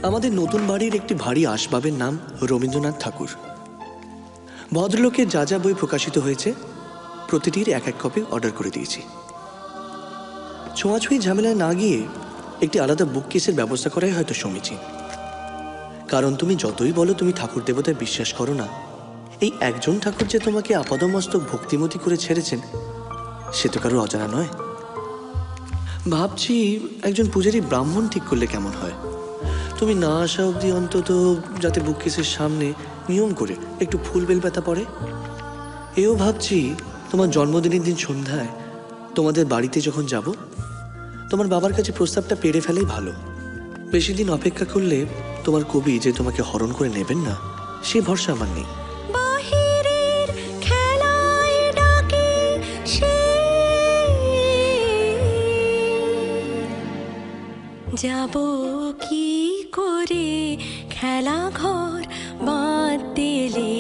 আমাদের নতুন বাড়ির একটি ভারী আসবাবের নাম রবীন্দ্রনাথ ঠাকুর। ভদ্রলোকের যা যা বই প্রকাশিত হয়েছে প্রতিটির এক এক কপি অর্ডার করে দিয়েছি। ছোঁয়াছুঁয়ি ঝামেলায় না গিয়ে একটি আলাদা বুক কেসের ব্যবস্থা করাই হয়তো সমীচীন। কারণ তুমি যতই বলো তুমি ঠাকুর দেবতায় বিশ্বাস করো না, এই একজন ঠাকুর যে তোমাকে আপাদমস্তক ভক্তিমতী করে ছেড়েছেন সে তো কারোর অজানা নয়। ভাবছি একজন পূজারী ব্রাহ্মণ ঠিক করলে কেমন হয়। তুমি না আসা অবধি অন্তত যাতে বুক কেসের সামনে নিয়ম করে একটু ফুল বেলপাতা পড়ে। এও ভাবছি তোমার জন্মদিনের দিন সন্ধ্যায় তোমাদের বাড়িতে যখন যাব তোমার বাবার কাছে প্রস্তাবটা পেরে ফেলাই ভালো। বেশি দিন অপেক্ষা করলে তোমার কবি যে তোমাকে হরণ করে নেবেন না সে ভরসা আমার নেই। যাব কি করে খেলা ঘর বাদ দিলে